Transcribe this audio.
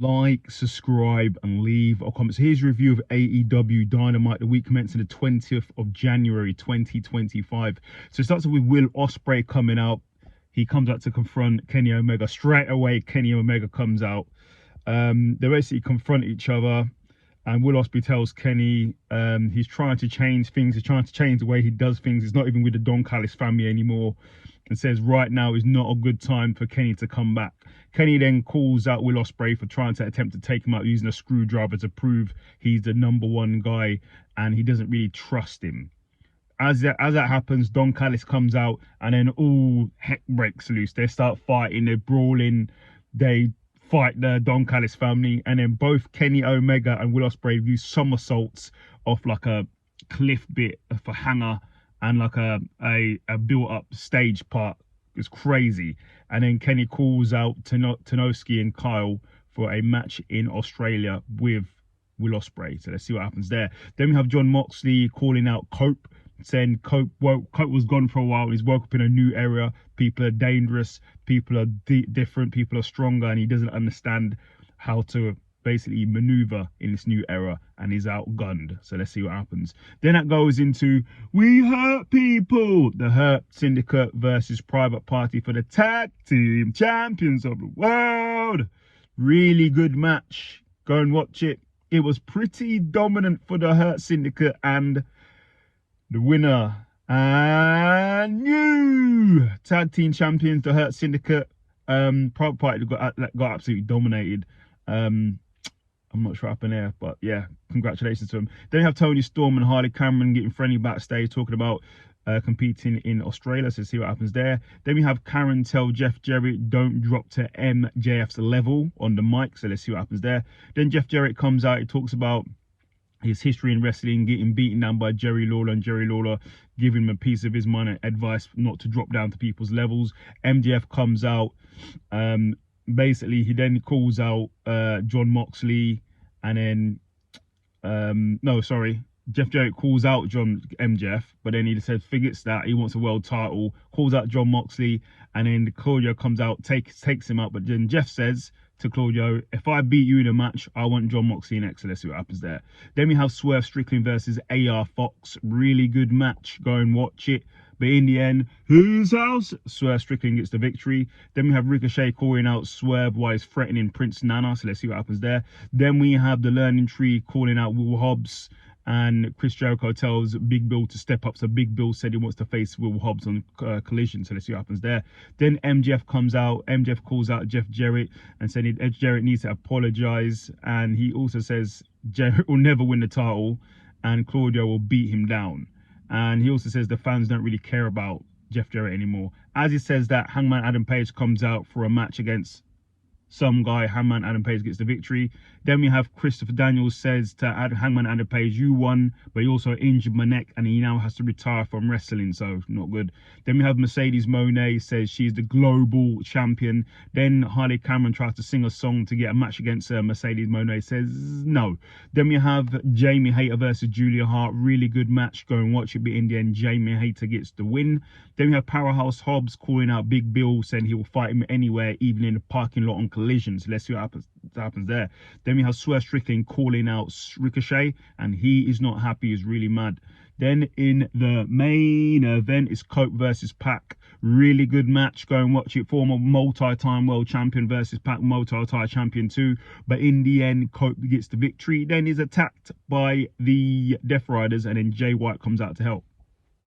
Like, subscribe, and leave a comment. So here's a review of AEW Dynamite, the week commencing the 20th of January 2025. So it starts off with Will Ospreay coming out. He comes out to confront Kenny Omega. Straight away, Kenny Omega comes out. They basically confront each other, and Will Ospreay tells Kenny he's trying to change things. He's trying to change the way he does things. He's not even with the Don Callis family anymore, and says right now is not a good time for Kenny to come back. Kenny then calls out Will Ospreay for trying to attempt to take him out using a screwdriver to prove he's the #1 guy, and he doesn't really trust him. As that happens, Don Callis comes out, and then all heck breaks loose. They start fighting, they're brawling, they fight the Don Callis family, and then both Kenny Omega and Will Ospreay use somersaults off like a cliff bit of a hanger and like a built-up stage part. It's crazy. And then Kenny calls out Tanoski and Kyle for a match in Australia with Will Ospreay. So let's see what happens there. Then we have Jon Moxley calling out Cope, saying Cope was gone for a while. He's woke up in a new area. People are dangerous. People are different. People are stronger, and he doesn't understand how to basically maneuver in this new era, and he's outgunned. So let's see what happens. Then that goes into We Hurt People, the Hurt Syndicate versus Private Party for the tag team champions of the world. Really good match. Go and watch it. It was pretty dominant for the Hurt Syndicate, and the winner and new tag team champions, the Hurt Syndicate. Private Party got absolutely dominated. I'm not sure what happened there, but yeah, congratulations to him. Then we have Tony Storm and Harley Cameron getting friendly backstage, talking about competing in Australia. So see what happens there. Then we have Karen tell Jeff Jarrett don't drop to MJF's level on the mic. So let's see what happens there. Then Jeff Jarrett comes out. He talks about his history in wrestling, getting beaten down by Jerry Lawler, and Jerry Lawler giving him a piece of his mind and advice not to drop down to people's levels. MJF comes out. Basically, he then calls out Jon Moxley, and then Jeff Jarrett calls out MJF, but then he said forgets that he wants a world title, calls out Jon Moxley, and then Claudio comes out, takes him out, but then Jeff says to Claudio, if I beat you in a match, I want Jon Moxley next. So let's see what happens there. Then we have Swerve Strickland versus AR Fox. Really good match. Go and watch it. But in the end, whose house? Swerve Strickland gets the victory. Then we have Ricochet calling out Swerve while he's threatening Prince Nana. So let's see what happens there. Then we have the Learning Tree calling out Will Hobbs. And Chris Jericho tells Big Bill to step up. So Big Bill said he wants to face Will Hobbs on Collision. So let's see what happens there. Then MJF comes out. MJF calls out Jeff Jarrett and said Jarrett needs to apologize. And he also says Jarrett will never win the title and Claudio will beat him down. And he also says the fans don't really care about Jeff Jarrett anymore. As he says that, Hangman Adam Page comes out for a match against some guy. Hangman Adam Page gets the victory. Then we have Christopher Daniels says to Hangman Adam Page, you won, but he also injured my neck and he now has to retire from wrestling, so not good. Then we have Mercedes Moné says she's the global champion. Then Harley Cameron tries to sing a song to get a match against Mercedes Moné, says no. Then we have Jamie Hayter versus Julia Hart. Really good match. Go and watch it, but in the end, Jamie Hayter gets the win. Then we have Powerhouse Hobbs calling out Big Bill, saying he will fight him anywhere, even in the parking lot on Collision. So let's see what happens there. Then we have Swerve Strickland calling out Ricochet, and he is not happy, he's really mad. Then in the main event is Cope versus Pac. Really good match. Go and watch it. Former multi-time world champion versus Pac, multi-time champion too. But in the end, Cope gets the victory. Then is attacked by the Death Riders, and then Jay White comes out to help.